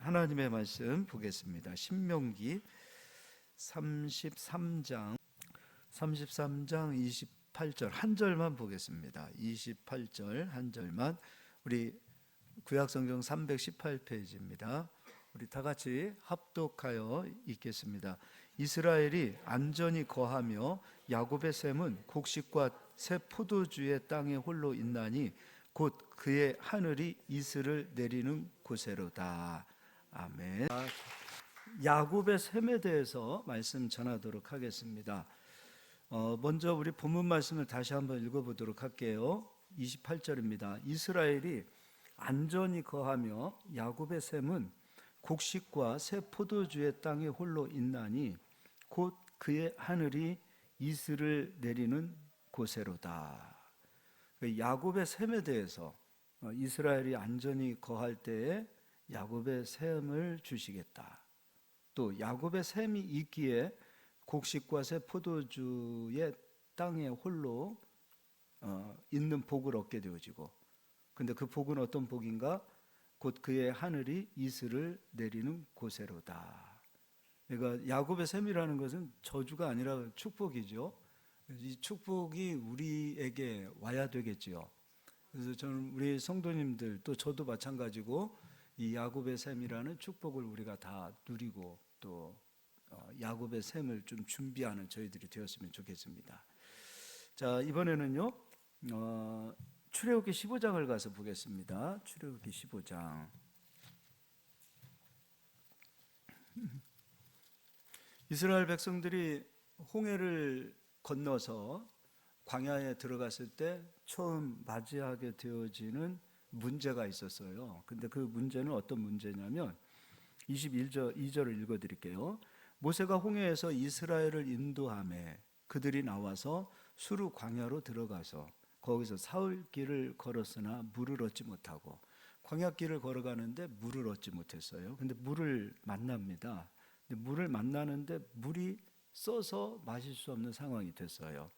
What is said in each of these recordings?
하나님의 말씀 보겠습니다. 신명기 33장 28절 한 절만 보겠습니다. 28절 한 절만. 우리 구약성경 318페이지입니다. 우리 다 같이 합독하여 읽겠습니다. 이스라엘이 안전히 거하며 야곱의 샘은 곡식과 새 포도주의 땅에 홀로 있나니 곧 그의 하늘이 이슬을 내리는 곳에로다. 아멘. 야곱의 샘에 대해서 말씀 전하도록 하겠습니다. 먼저 우리 본문 말씀을 다시 한번 읽어보도록 할게요. 28절입니다. 이스라엘이 안전히 거하며 야곱의 샘은 곡식과 새 포도주의 땅에 홀로 있나니 곧 그의 하늘이 이슬을 내리는 곳에로다. 야곱의 샘에 대해서 이스라엘이 안전히 거할 때에 야곱의 샘을 주시겠다. 또 야곱의 샘이 있기에 곡식과 새 포도주의 땅에 홀로 있는 복을 얻게 되어지고, 근데 그 복은 어떤 복인가? 곧 그의 하늘이 이슬을 내리는 곳에로다. 그러니까 야곱의 샘이라는 것은 저주가 아니라 축복이죠. 이 축복이 우리에게 와야 되겠지요. 그래서 저는 우리 성도님들 또 저도 마찬가지고 이 야곱의 샘이라는 축복을 우리가 다 누리고 또 야곱의 샘을 좀 준비하는 저희들이 되었으면 좋겠습니다. 자, 이번에는요 출애굽기 15장을 가서 보겠습니다. 출애굽기 15장. 이스라엘 백성들이 홍해를 건너서 광야에 들어갔을 때 처음 맞이하게 되어지는 문제가 있었어요. 근데 그 문제는 어떤 문제냐면 2절을 읽어드릴게요. 모세가 홍해에서 이스라엘을 인도하매 그들이 나와서 수르 광야로 들어가서 거기서 사흘 길을 걸었으나 물을 얻지 못하고, 광야길을 걸어가는데 물을 얻지 못했어요. 근데 물을 만납니다. 근데 물을 만나는데 물이 써서 마실 수 없는 상황이 됐어요.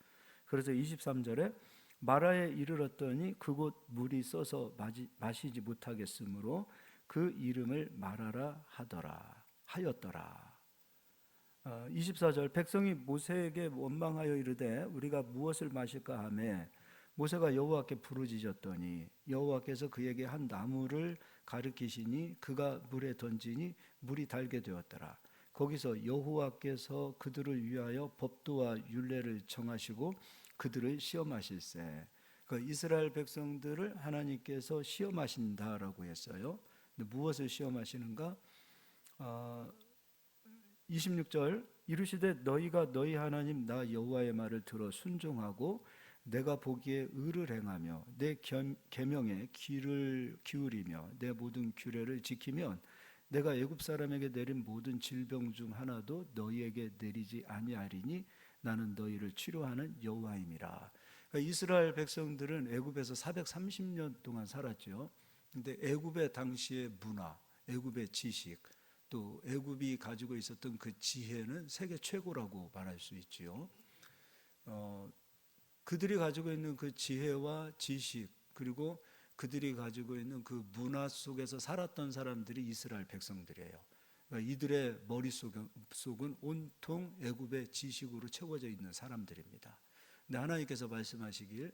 그래서 23절에 마라에 이르렀더니 그곳 물이 써서 마시지 못하겠으므로 그 이름을 마라라 하였더라. 24절 백성이 모세에게 원망하여 이르되 우리가 무엇을 마실까 하매 모세가 여호와께 부르짖었더니 여호와께서 그에게 한 나무를 가리키시니 그가 물에 던지니 물이 달게 되었더라. 거기서 여호와께서 그들을 위하여 법도와 율례를 정하시고 그들을 시험하실세. 이스라엘 백성들을 하나님께서 시험하신다라고 했어요. 근데 무엇을 시험하시는가? 26절 이르시되 너희가 너희 하나님 나 여호와의 말을 들어 순종하고 내가 보기에 의를 행하며 내 계명에 귀를 기울이며 내 모든 규례를 지키면 내가 애굽 사람에게 내린 모든 질병 중 하나도 너희에게 내리지 아니하리니 나는 너희를 치료하는 여호와임이라. 그러니까 이스라엘 백성들은 애굽에서 430년 동안 살았죠. 근데 애굽의 당시의 문화, 애굽의 지식, 또 애굽이 가지고 있었던 그 지혜는 세계 최고라고 말할 수 있지요. 그들이 가지고 있는 그 지혜와 지식, 그리고 그들이 가지고 있는 그 문화 속에서 살았던 사람들이 이스라엘 백성들이에요. 그러니까 이들의 머릿속은 온통 애굽의 지식으로 채워져 있는 사람들입니다. 근데 하나님께서 말씀하시길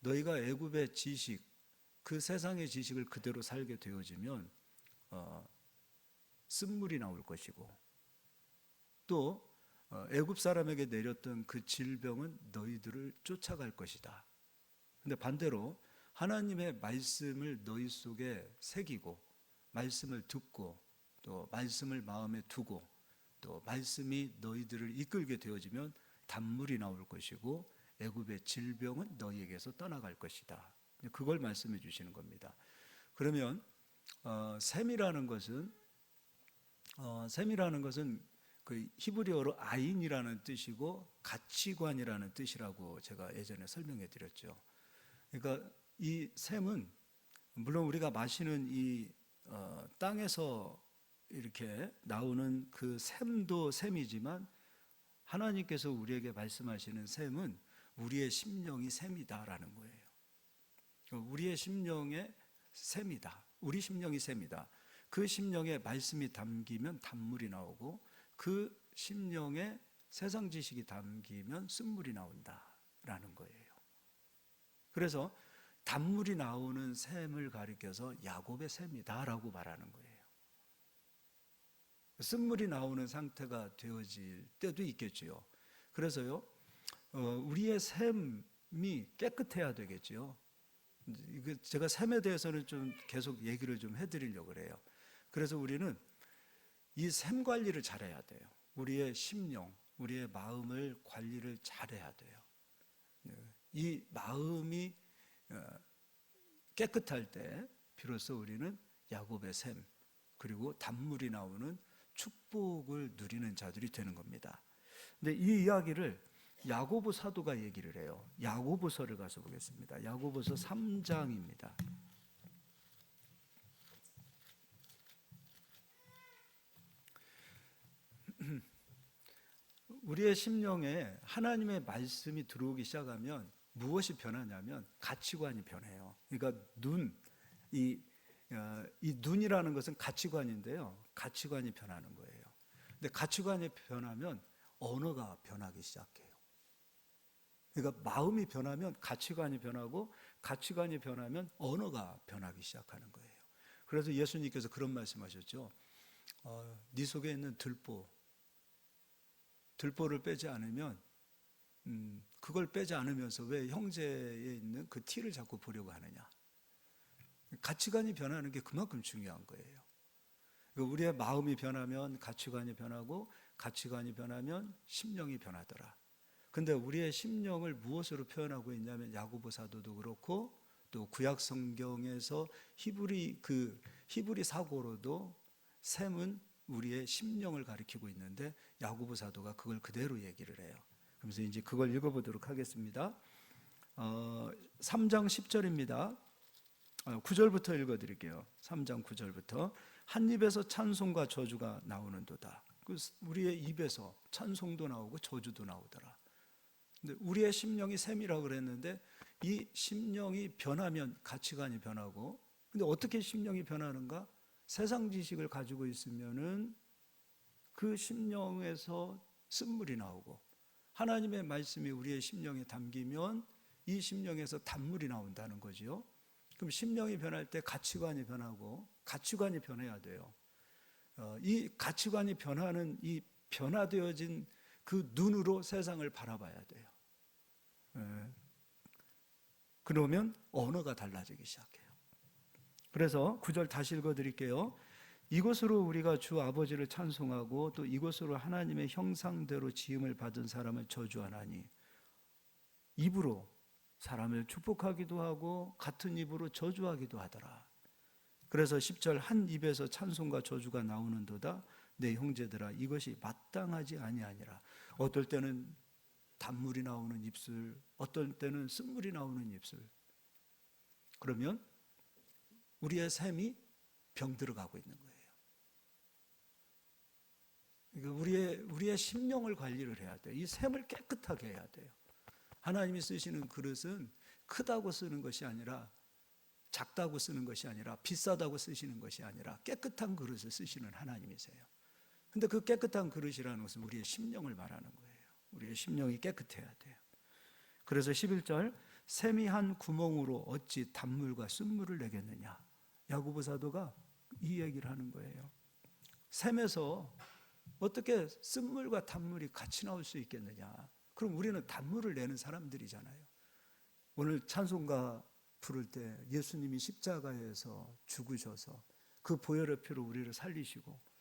너희가 애굽의 지식, 그 세상의 지식을 그대로 살게 되어지면 쓴물이 나올 것이고, 또 애굽 사람에게 내렸던 그 질병은 너희들을 쫓아갈 것이다. 근데 반대로 하나님의 말씀을 너희 속에 새기고 말씀을 듣고 또 말씀을 마음에 두고 또 말씀이 너희들을 이끌게 되어지면 단물이 나올 것이고 애굽의 질병은 너희에게서 떠나갈 것이다. 그걸 말씀해 주시는 겁니다. 그러면 샘이라는 것은 그 히브리어로 아인이라는 뜻이고 가치관이라는 뜻이라고 제가 예전에 설명해 드렸죠. 그러니까 이 샘은 물론 우리가 마시는 이 땅에서 이렇게 나오는 그 샘도 샘이지만 하나님께서 우리에게 말씀하시는 샘은 우리의 심령이 샘이다라는 거예요. 우리의 심령의 샘이다. 우리 심령이 샘이다. 그 심령에 말씀이 담기면 단물이 나오고 그 심령에 세상 지식이 담기면 쓴물이 나온다라는 거예요. 그래서 단물이 나오는 샘을 가리켜서 야곱의 샘이다라고 말하는 거예요. 쓴물이 나오는 상태가 되어질 때도 있겠지요. 그래서요, 우리의 샘이 깨끗해야 되겠지요. 제가 샘에 대해서는 좀 계속 얘기를 좀 해드리려고 그래요. 그래서 우리는 이 샘 관리를 잘해야 돼요. 우리의 심령, 우리의 마음을 관리를 잘해야 돼요. 이 마음이 깨끗할 때 비로소 우리는 야곱의 샘, 그리고 단물이 나오는 축복을 누리는 자들이 되는 겁니다. 근데 이 이야기를 야고보 사도가 얘기를 해요. 야고보서를 가서 보겠습니다. 야고보서 3장입니다. 우리의 심령에 하나님의 말씀이 들어오기 시작하면 무엇이 변하냐면 가치관이 변해요. 그러니까 이 눈이라는 것은 가치관인데요. 가치관이 변하는 거예요. 근데 가치관이 변하면 언어가 변하기 시작해요. 그러니까 마음이 변하면 가치관이 변하고 가치관이 변하면 언어가 변하기 시작하는 거예요. 그래서 예수님께서 그런 말씀하셨죠. 네 속에 있는 들보를 빼지 않으면 그걸 빼지 않으면서 왜 형제에 있는 그 티를 자꾸 보려고 하느냐. 가치관이 변하는 게 그만큼 중요한 거예요. 우리의 마음이 변하면 가치관이 변하고 가치관이 변하면 심령이 변하더라. 근데 우리의 심령을 무엇으로 표현하고 있냐면 야고보 사도도 그렇고 또 구약 성경에서 히브리 사고로도 샘은 우리의 심령을 가리키고 있는데 야고보 사도가 그걸 그대로 얘기를 해요. 그래서 이제 그걸 읽어보도록 하겠습니다. 3장 10절입니다. 9절부터 읽어드릴게요. 3장 9절부터 한 입에서 찬송과 저주가 나오는도다. 우리의 입에서 찬송도 나오고 저주도 나오더라. 근데 우리의 심령이 샘이라고 그랬는데 이 심령이 변하면 가치관이 변하고, 근데 어떻게 심령이 변하는가? 세상 지식을 가지고 있으면은 그 심령에서 쓴물이 나오고, 하나님의 말씀이 우리의 심령에 담기면 이 심령에서 단물이 나온다는 거지요. 그럼 심령이 변할 때 가치관이 변하고, 가치관이 변해야 돼요. 이 가치관이 변하는 이 변화되어진 그 눈으로 세상을 바라봐야 돼요. 그러면 언어가 달라지기 시작해요. 그래서 9절 다시 읽어드릴게요. 이것으로 우리가 주 아버지를 찬송하고 또 이것으로 하나님의 형상대로 지음을 받은 사람을 저주하나니, 입으로 사람을 축복하기도 하고 같은 입으로 저주하기도 하더라. 그래서 10절 한 입에서 찬송과 저주가 나오는도다. 내 형제들아, 이것이 마땅하지 아니하니라. 어떨 때는 단물이 나오는 입술, 어떨 때는 쓴물이 나오는 입술. 그러면 우리의 샘이 병들어가고 있는 거예요. 그러니까 우리의 심령을 관리를 해야 돼요. 이 샘을 깨끗하게 해야 돼요. 하나님이 쓰시는 그릇은 크다고 쓰는 것이 아니라, 작다고 쓰는 것이 아니라, 비싸다고 쓰시는 것이 아니라 깨끗한 그릇을 쓰시는 하나님이세요. 근데 그 깨끗한 그릇이라는 것은 우리의 심령을 말하는 거예요. 우리의 심령이 깨끗해야 돼요. 그래서 11절 샘이 한 구멍으로 어찌 단물과 쓴물을 내겠느냐. 야고보 사도가 이 얘기를 하는 거예요. 샘에서 어떻게 쓴물과 단물이 같이 나올 수 있겠느냐. 그럼 우리는 단물을 내는 사람들이잖아요. 오늘 찬송가 부를 때 예수님이 십자가에서 죽으셔서 그 보혈의 피로 우리를 살리시고,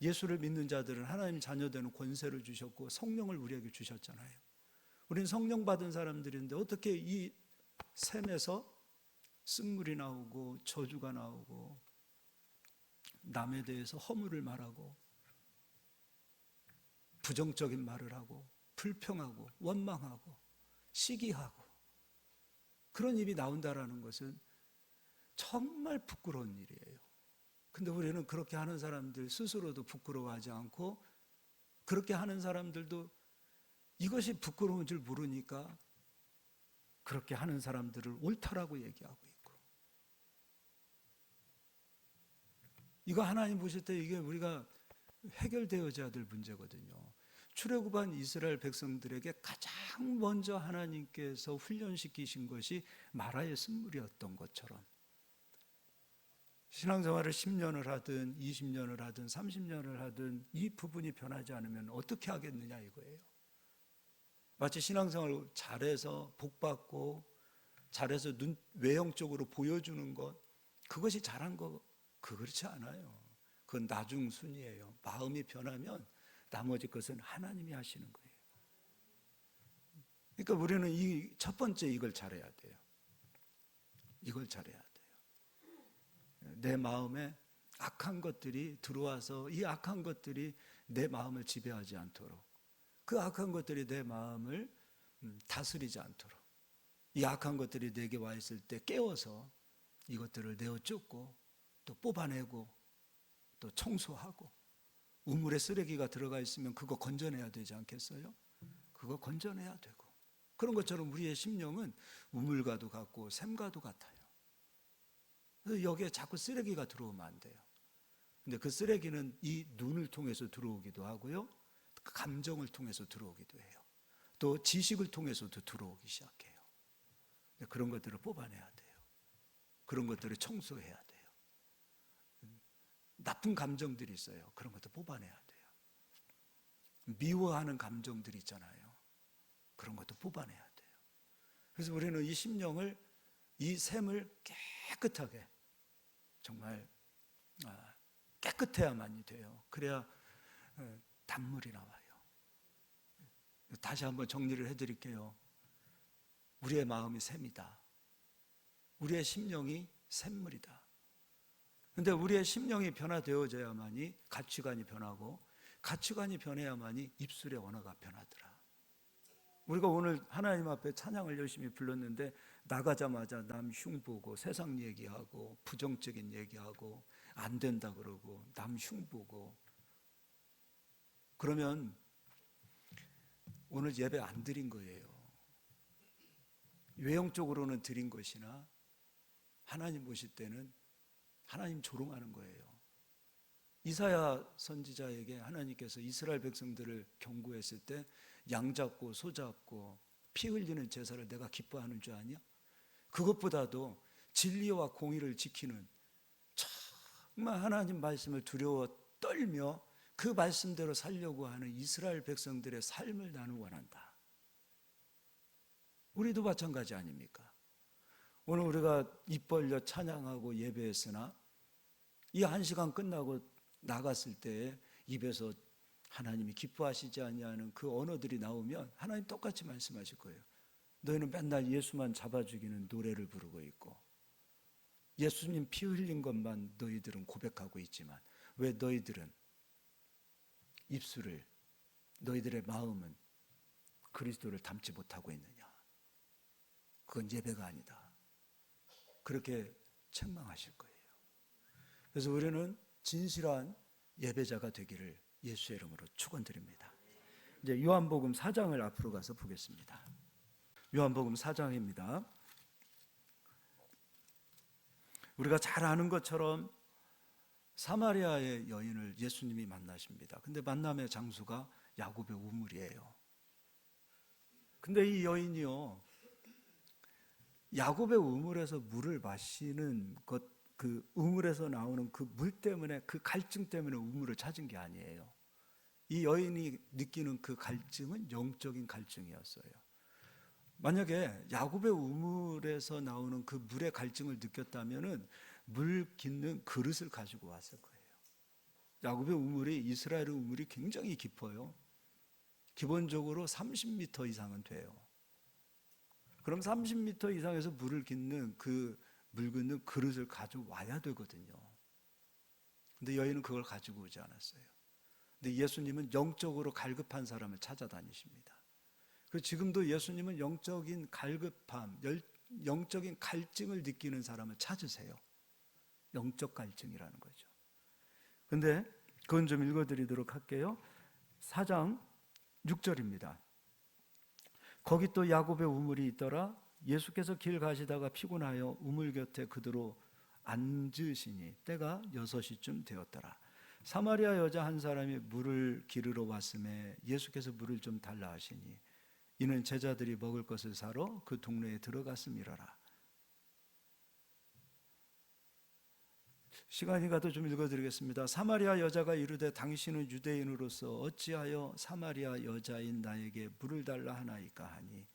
예수를 믿는 자들은 하나님 자녀되는 권세를 주셨고 성령을 우리에게 주셨잖아요. 우리는 성령 받은 사람들인데 어떻게 이 샘에서 쓴물이 나오고 저주가 나오고 남에 대해서 허물을 말하고 부정적인 말을 하고 불평하고 원망하고 시기하고 그런 입이 나온다라는 것은 정말 부끄러운 일이에요. 근데 우리는 그렇게 하는 사람들 스스로도 부끄러워하지 않고, 그렇게 하는 사람들도 이것이 부끄러운 줄 모르니까 그렇게 하는 사람들을 옳다라고 얘기하고 있고, 이거 하나님 보실 때 이게 우리가 해결되어져야 될 문제거든요. 출애굽한 이스라엘 백성들에게 가장 먼저 하나님께서 훈련시키신 것이 마라의 쓴물이었던 것처럼 신앙생활을 10년을 하든 20년을 하든 30년을 하든 이 부분이 변하지 않으면 어떻게 하겠느냐 이거예요. 마치 신앙생활을 잘해서 복받고 잘해서 외형적으로 보여주는 것, 그것이 잘한 거 그렇지 않아요. 그건 나중 순위예요. 마음이 변하면 나머지 것은 하나님이 하시는 거예요. 그러니까 우리는 이 첫 번째 이걸 잘해야 돼요. 이걸 잘해야 돼요. 내 마음에 악한 것들이 들어와서 이 악한 것들이 내 마음을 지배하지 않도록, 그 악한 것들이 내 마음을 다스리지 않도록, 이 악한 것들이 내게 와 있을 때 깨워서 이것들을 내어 쫓고 또 뽑아내고 또 청소하고, 우물에 쓰레기가 들어가 있으면 그거 건져내야 되지 않겠어요? 그거 건져내야 되고, 그런 것처럼 우리의 심령은 우물과도 같고 샘과도 같아요. 그래서 여기에 자꾸 쓰레기가 들어오면 안 돼요. 근데 그 쓰레기는 이 눈을 통해서 들어오기도 하고요, 그 감정을 통해서 들어오기도 해요. 또 지식을 통해서도 들어오기 시작해요. 그런 것들을 뽑아내야 돼요. 그런 것들을 청소해야 돼요. 나쁜 감정들이 있어요. 그런 것도 뽑아내야 돼요. 미워하는 감정들이 있잖아요. 그런 것도 뽑아내야 돼요. 그래서 우리는 이 심령을, 이 샘을 깨끗하게, 정말 깨끗해야만이 돼요. 그래야 단물이 나와요. 다시 한번 정리를 해드릴게요. 우리의 마음이 샘이다. 우리의 심령이 샘물이다. 그런데 우리의 심령이 변화되어져야만이 가치관이 변하고, 가치관이 변해야만이 입술의 언어가 변하더라. 우리가 오늘 하나님 앞에 찬양을 열심히 불렀는데 나가자마자 남 흉보고 세상 얘기하고 부정적인 얘기하고 안 된다 그러고 남 흉보고, 그러면 오늘 예배 안 드린 거예요. 외형적으로는 드린 것이나 하나님 보실 때는 하나님 조롱하는 거예요. 이사야 선지자에게 하나님께서 이스라엘 백성들을 경고했을 때 양 잡고 소 잡고 피 흘리는 제사를 내가 기뻐하는 줄 아냐? 그것보다도 진리와 공의를 지키는, 정말 하나님 말씀을 두려워 떨며 그 말씀대로 살려고 하는 이스라엘 백성들의 삶을 나는 원한다. 우리도 마찬가지 아닙니까? 오늘 우리가 입 벌려 찬양하고 예배했으나 이 한 시간 끝나고 나갔을 때 입에서 하나님이 기뻐하시지 아니하는 그 언어들이 나오면 하나님 똑같이 말씀하실 거예요. 너희는 맨날 예수만 잡아 죽이는 노래를 부르고 있고 예수님 피 흘린 것만 너희들은 고백하고 있지만 왜 너희들은 입술을, 너희들의 마음은 그리스도를 담지 못하고 있느냐? 그건 예배가 아니다. 그렇게 책망하실 거예요. 그래서 우리는 진실한 예배자가 되기를 예수의 이름으로 축원드립니다. 이제 요한복음 4장을 앞으로 가서 보겠습니다. 요한복음 4장입니다. 우리가 잘 아는 것처럼 사마리아의 여인을 예수님이 만나십니다. 근데 만남의 장소가 야곱의 우물이에요. 근데 이 여인이요, 야곱의 우물에서 물을 마시는 것, 그 우물에서 나오는 그 물 때문에, 그 갈증 때문에 우물을 찾은 게 아니에요. 이 여인이 느끼는 그 갈증은 영적인 갈증이었어요. 만약에 야곱의 우물에서 나오는 그 물의 갈증을 느꼈다면은 물 깃는 그릇을 가지고 왔을 거예요. 야곱의 우물이, 이스라엘의 우물이 굉장히 깊어요. 기본적으로 30m 이상은 돼요. 그럼 30m 이상에서 물을 깃는 그 물 깃는 그릇을 가져와야 되거든요. 근데 여인은 그걸 가지고 오지 않았어요. 근데 예수님은 영적으로 갈급한 사람을 찾아다니십니다. 그리고 지금도 예수님은 영적인 갈급함, 영적인 갈증을 느끼는 사람을 찾으세요. 영적 갈증이라는 거죠. 근데 그건 좀 읽어드리도록 할게요. 4장 6절입니다. 거기 또 야곱의 우물이 있더라. 예수께서 길 가시다가 피곤하여 우물 곁에 그대로 앉으시니 때가 6시쯤 되었더라. 사마리아 여자 한 사람이 물을 기르러 왔음에 예수께서 물을 좀 달라 하시니 이는 제자들이 먹을 것을 사러 그 동네에 들어갔음이라라. 시간이 가도 좀 읽어드리겠습니다. 사마리아 여자가 이르되 당신은 유대인으로서 어찌하여 사마리아 여자인 나에게 물을 달라 하나이까 하니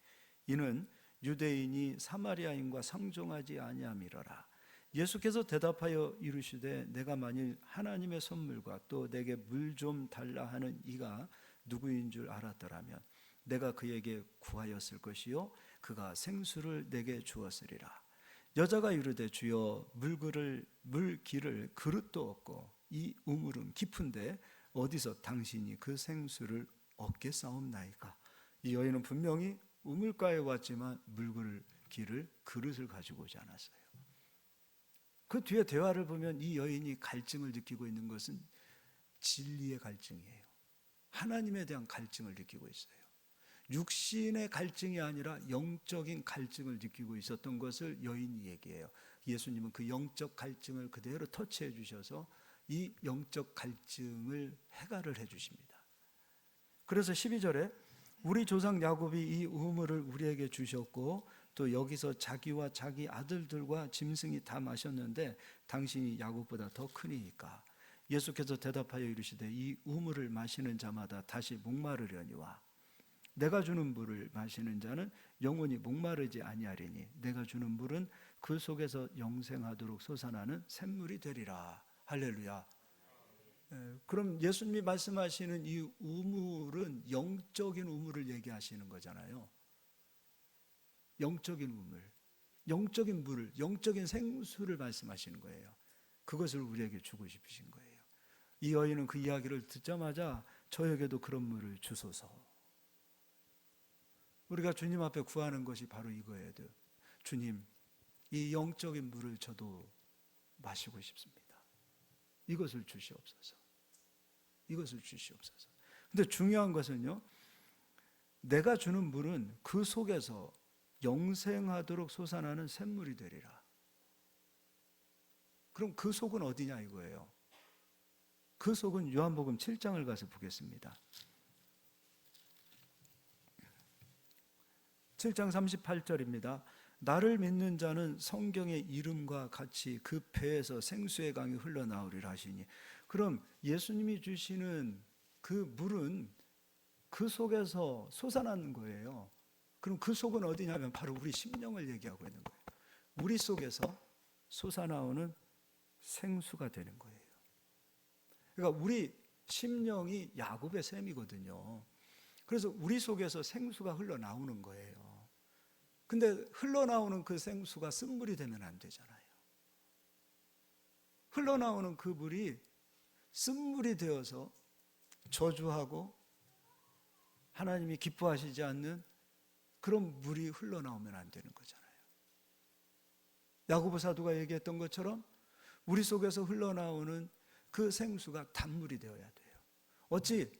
이는 유대인이 사마리아인과 상종하지 아니함이러라. 예수께서 대답하여 이르시되 내가 만일 하나님의 선물과 또 내게 물 좀 달라 하는 이가 누구인 줄 알았더라면 내가 그에게 구하였을 것이요 그가 생수를 내게 주었으리라. 여자가 이르되 주여 물기를 그릇도 없고 이 우물은 깊은데 어디서 당신이 그 생수를 얻겠사옵나이까. 이 여인은 분명히 우물가에 왔지만 물기를 그릇을 가지고 오지 않았어요. 그 뒤에 대화를 보면 이 여인이 갈증을 느끼고 있는 것은 진리의 갈증이에요. 하나님에 대한 갈증을 느끼고 있어요. 육신의 갈증이 아니라 영적인 갈증을 느끼고 있었던 것을 여인이 얘기해요. 예수님은 그 영적 갈증을 그대로 터치해 주셔서 이 영적 갈증을 해결을 해 주십니다. 그래서 12절에 우리 조상 야곱이 이 우물을 우리에게 주셨고 또 여기서 자기와 자기 아들들과 짐승이 다 마셨는데 당신이 야곱보다 더 크니이까. 예수께서 대답하여 이르시되 이 우물을 마시는 자마다 다시 목마르려니와 내가 주는 물을 마시는 자는 영원히 목마르지 아니하리니 내가 주는 물은 그 속에서 영생하도록 솟아나는 샘물이 되리라. 할렐루야. 그럼 예수님이 말씀하시는 이 우물은 영적인 우물을 얘기하시는 거잖아요. 영적인 우물, 영적인 물을, 영적인 생수를 말씀하시는 거예요. 그것을 우리에게 주고 싶으신 거예요. 이 여인은 그 이야기를 듣자마자 저에게도 그런 물을 주소서. 우리가 주님 앞에 구하는 것이 바로 이거예요. 주님, 이 영적인 물을 저도 마시고 싶습니다. 이것을 주시옵소서. 이것을 주시옵소서. 근데 중요한 것은요, 내가 주는 물은 그 속에서 영생하도록 솟아나는 샘물이 되리라. 그럼 그 속은 어디냐 이거예요. 그 속은 요한복음 7장을 가서 보겠습니다. 7장 38절입니다. 나를 믿는 자는 성경의 이름과 같이 그 배에서 생수의 강이 흘러나오리라 하시니. 그럼 예수님이 주시는 그 물은 그 속에서 솟아나는 거예요. 그럼 그 속은 어디냐면 바로 우리 심령을 얘기하고 있는 거예요. 우리 속에서 솟아나오는 생수가 되는 거예요. 그러니까 우리 심령이 야곱의 샘이거든요. 그래서 우리 속에서 생수가 흘러나오는 거예요. 근데 흘러나오는 그 생수가 쓴물이 되면 안 되잖아요. 흘러나오는 그 물이 쓴물이 되어서 저주하고 하나님이 기뻐하시지 않는 그런 물이 흘러나오면 안 되는 거잖아요. 야고보 사도가 얘기했던 것처럼 우리 속에서 흘러나오는 그 생수가 단물이 되어야 돼요. 어찌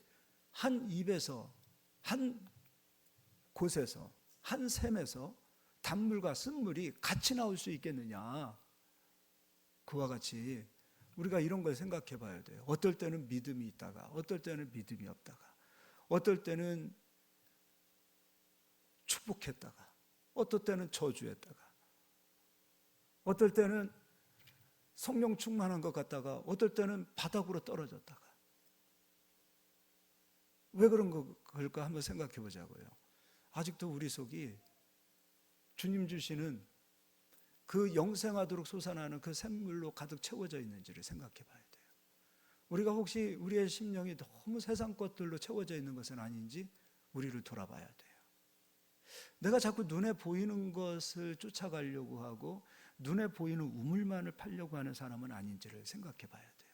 한 입에서, 한 곳에서, 한 샘에서 단물과 쓴물이 같이 나올 수 있겠느냐. 그와 같이 우리가 이런 걸 생각해 봐야 돼요. 어떨 때는 믿음이 있다가 어떨 때는 믿음이 없다가 어떨 때는 축복했다가 어떨 때는 저주했다가 어떨 때는 성령 충만한 것 같다가 어떨 때는 바닥으로 떨어졌다가 왜 그런 걸까 한번 생각해 보자고요. 아직도 우리 속이 주님 주시는 그 영생하도록 솟아나는 그 샘물로 가득 채워져 있는지를 생각해 봐야 돼요. 우리가 혹시 우리의 심령이 너무 세상 것들로 채워져 있는 것은 아닌지 우리를 돌아봐야 돼요. 내가 자꾸 눈에 보이는 것을 쫓아가려고 하고 눈에 보이는 우물만을 파려고 하는 사람은 아닌지를 생각해 봐야 돼요.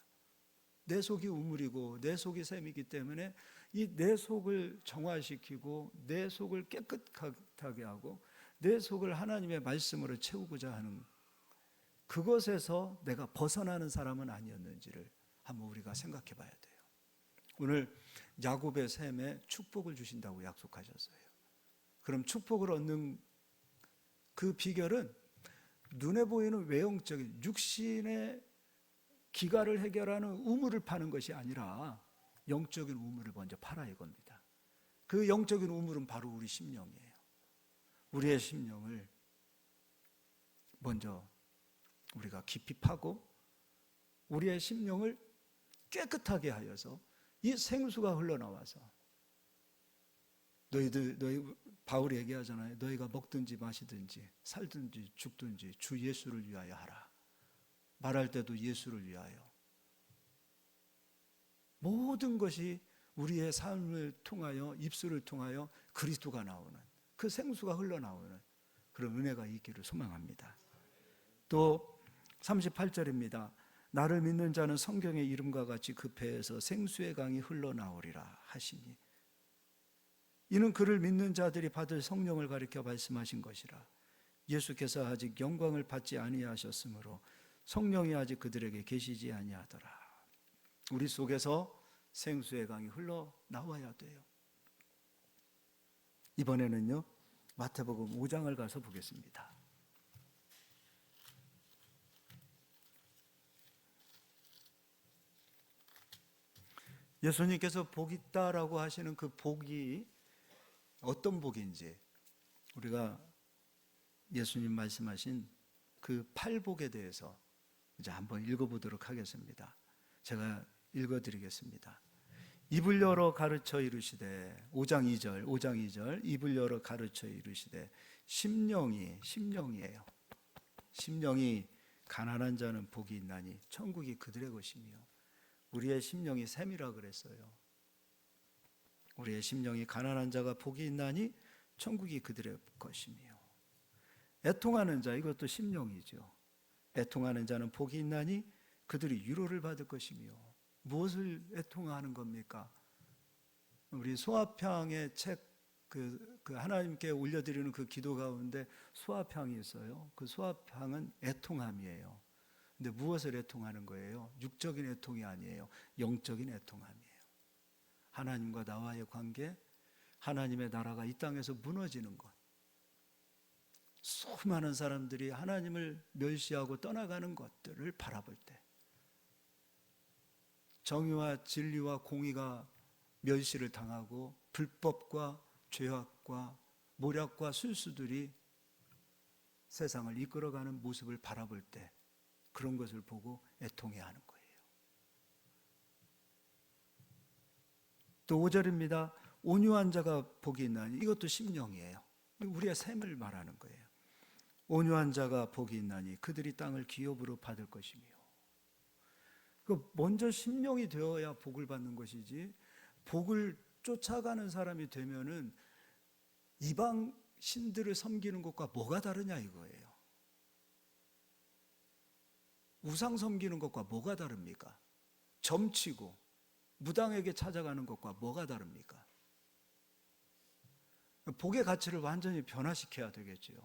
내 속이 우물이고 내 속이 샘이기 때문에 이 내 속을 정화시키고 내 속을 깨끗하게 하고 내 속을 하나님의 말씀으로 채우고자 하는 그것에서 내가 벗어나는 사람은 아니었는지를 한번 우리가 생각해 봐야 돼요. 오늘 야곱의 샘에 축복을 주신다고 약속하셨어요. 그럼 축복을 얻는 그 비결은 눈에 보이는 외형적인 육신의 기가를 해결하는 우물을 파는 것이 아니라 영적인 우물을 먼저 파라 이겁니다. 그 영적인 우물은 바로 우리 심령이에요. 우리의 심령을 먼저 우리가 깊이 파고 우리의 심령을 깨끗하게 하여서 이 생수가 흘러나와서 너희 바울이 얘기하잖아요. 너희가 먹든지 마시든지 살든지 죽든지 주 예수를 위하여 하라. 말할 때도 예수를 위하여. 모든 것이 우리의 삶을 통하여 입술을 통하여 그리스도가 나오는 그 생수가 흘러나오는 그런 은혜가 있기를 소망합니다. 또 38절입니다. 나를 믿는 자는 성경의 이름과 같이 그 배에서 생수의 강이 흘러나오리라 하시니 이는 그를 믿는 자들이 받을 성령을 가리켜 말씀하신 것이라. 예수께서 아직 영광을 받지 아니하셨으므로 성령이 아직 그들에게 계시지 아니하더라. 우리 속에서 생수의 강이 흘러나와야 돼요. 이번에는요 마태복음 5장을 가서 보겠습니다. 예수님께서 복 있다라고 하시는 그 복이 어떤 복인지 우리가 예수님 말씀하신 그 팔복에 대해서 이제 한번 읽어보도록 하겠습니다. 제가 읽어드리겠습니다. 입을 열어 가르쳐 이르시되 5장 2절 입을 열어 가르쳐 이르시되 심령이에요. 심령이 가난한 자는 복이 있나니 천국이 그들의 것이며 우리의 심령이 샘이라 그랬어요. 우리의 심령이 가난한 자가 복이 있나니 천국이 그들의 것이며 애통하는 자 이것도 심령이죠. 애통하는 자는 복이 있나니 그들이 위로를 받을 것이며 무엇을 애통하는 겁니까? 우리 소아평의 책 그 하나님께 올려드리는 그 기도 가운데 소아평이 있어요. 그 소아평은 애통함이에요. 근데 무엇을 애통하는 거예요? 육적인 애통이 아니에요. 영적인 애통함이에요. 하나님과 나와의 관계, 하나님의 나라가 이 땅에서 무너지는 것. 수많은 사람들이 하나님을 멸시하고 떠나가는 것들을 바라볼 때 정의와 진리와 공의가 멸시를 당하고 불법과 죄악과 모략과 술수들이 세상을 이끌어가는 모습을 바라볼 때 그런 것을 보고 애통해야 하는 거예요. 또 5절입니다. 온유한 자가 복이 있나니 이것도 심령이에요. 우리의 샘을 말하는 거예요. 온유한 자가 복이 있나니 그들이 땅을 기업으로 받을 것이며 먼저 심령이 되어야 복을 받는 것이지 복을 쫓아가는 사람이 되면은 이방 신들을 섬기는 것과 뭐가 다르냐 이거예요. 우상 섬기는 것과 뭐가 다릅니까? 점치고 무당에게 찾아가는 것과 뭐가 다릅니까? 복의 가치를 완전히 변화시켜야 되겠지요.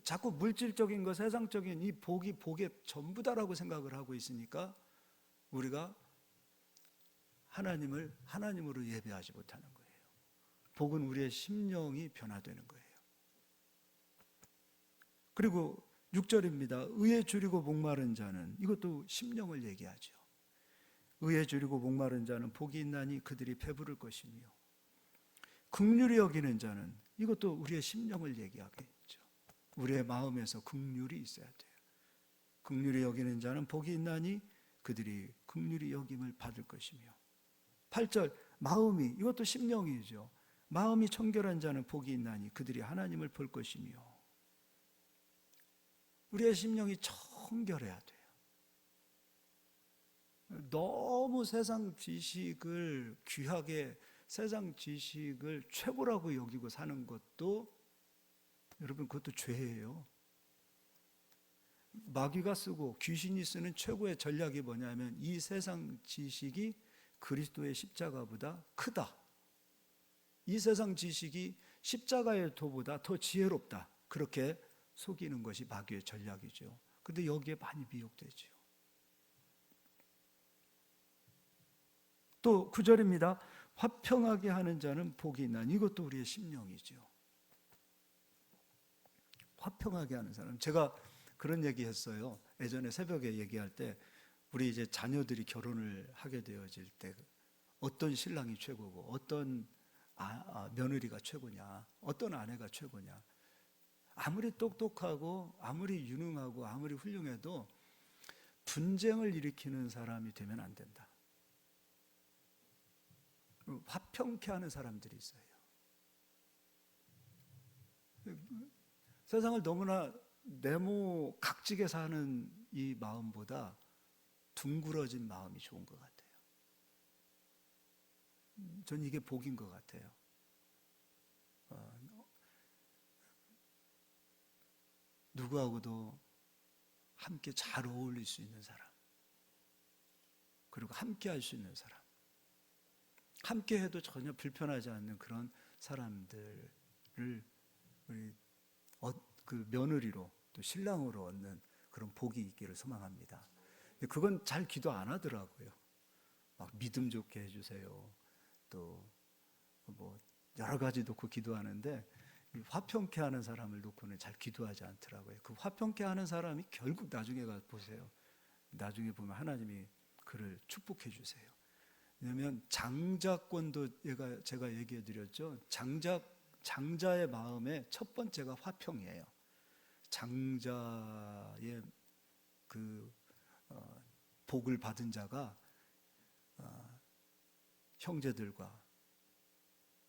자꾸 물질적인 것, 세상적인 이 복이 복의 전부다라고 생각을 하고 있으니까 우리가 하나님을 하나님으로 예배하지 못하는 거예요. 복은 우리의 심령이 변화되는 거예요. 그리고 6절입니다. 의에 줄이고 목마른 자는 이것도 심령을 얘기하죠. 의에 줄이고 목마른 자는 복이 있나니 그들이 배부를 것이며 긍휼히 여기는 자는 이것도 우리의 심령을 얘기하겠죠. 우리의 마음에서 긍휼이 있어야 돼요. 긍휼히 여기는 자는 복이 있나니 그들이 긍휼히 여김을 받을 것이며 8절 마음이 이것도 심령이죠. 마음이 청결한 자는 복이 있나니 그들이 하나님을 볼 것이며 우리의 심령이 청결해야 돼요. 너무 세상 지식을 귀하게 세상 지식을 최고라고 여기고 사는 것도 여러분 그것도 죄예요. 마귀가 쓰고 귀신이 쓰는 최고의 전략이 뭐냐면 이 세상 지식이 그리스도의 십자가보다 크다. 이 세상 지식이 십자가의 도보다 더 지혜롭다. 그렇게 속이는 것이 마귀의 전략이죠. 그런데 여기에 많이 미혹되죠. 또 9절입니다. 화평하게 하는 자는 복이 있나니 이것도 우리의 심령이죠. 화평하게 하는 사람. 제가 그런 얘기했어요. 예전에 새벽에 얘기할 때 우리 이제 자녀들이 결혼을 하게 되어질 때 어떤 신랑이 최고고 어떤 며느리가 최고냐, 어떤 아내가 최고냐. 아무리 똑똑하고 아무리 유능하고 아무리 훌륭해도 분쟁을 일으키는 사람이 되면 안 된다. 화평케 하는 사람들이 있어요. 세상을 너무나 네모 각지게 사는 이 마음보다 둥그러진 마음이 좋은 것 같아요. 전 이게 복인 것 같아요. 누구하고도 함께 잘 어울릴 수 있는 사람, 그리고 함께 할 수 있는 사람, 함께 해도 전혀 불편하지 않는 그런 사람들을 우리 그 며느리로 또 신랑으로 얻는 그런 복이 있기를 소망합니다. 근데 그건 잘 기도 안 하더라고요. 막 믿음 좋게 해주세요. 또 뭐 여러 가지 놓고 기도하는데 화평케 하는 사람을 놓고는 잘 기도하지 않더라고요. 그 화평케 하는 사람이 결국 나중에 가 보세요. 나중에 보면 하나님이 그를 축복해 주세요. 왜냐하면 장자권도 제가 얘기해 드렸죠. 장자의 마음의 첫 번째가 화평이에요. 장자의 그 복을 받은 자가 형제들과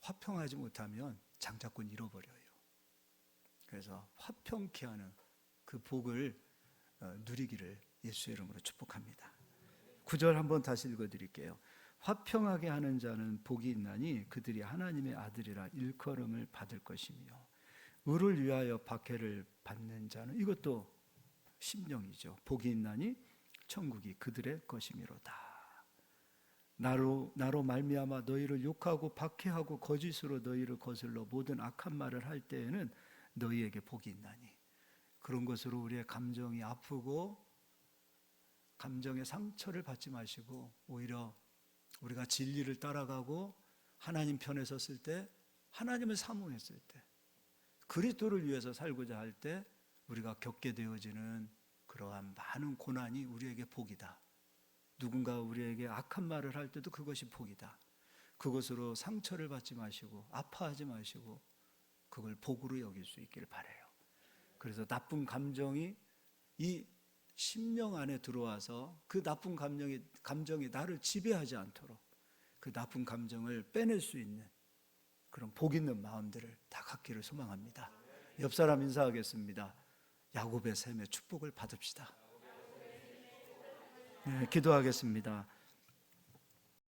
화평하지 못하면 장자권 잃어버려요. 그래서 화평케 하는 그 복을 누리기를 예수의 이름으로 축복합니다. 9절 한번 다시 읽어드릴게요. 화평하게 하는 자는 복이 있나니 그들이 하나님의 아들이라 일컬음을 받을 것이며 의를 위하여 박해를 받는 자는, 이것도 심령이죠. 복이 있나니 천국이 그들의 것이미로다. 나로 말미암아 너희를 욕하고 박해하고 거짓으로 너희를 거슬러 모든 악한 말을 할 때에는 너희에게 복이 있나니. 그런 것으로 우리의 감정이 아프고 감정의 상처를 받지 마시고 오히려 우리가 진리를 따라가고 하나님 편에 섰을 때, 하나님을 사모했을 때, 그리스도를 위해서 살고자 할 때 우리가 겪게 되어지는 그러한 많은 고난이 우리에게 복이다. 누군가 우리에게 악한 말을 할 때도 그것이 복이다. 그것으로 상처를 받지 마시고 아파하지 마시고 그걸 복으로 여길 수 있기를 바라요. 그래서 나쁜 감정이 이 심령 안에 들어와서 그 나쁜 감정이 나를 지배하지 않도록 그 나쁜 감정을 빼낼 수 있는 그런 복 있는 마음들을 다 갖기를 소망합니다. 옆 사람 인사하겠습니다. 야곱의 샘의 축복을 받읍시다. 네, 기도하겠습니다.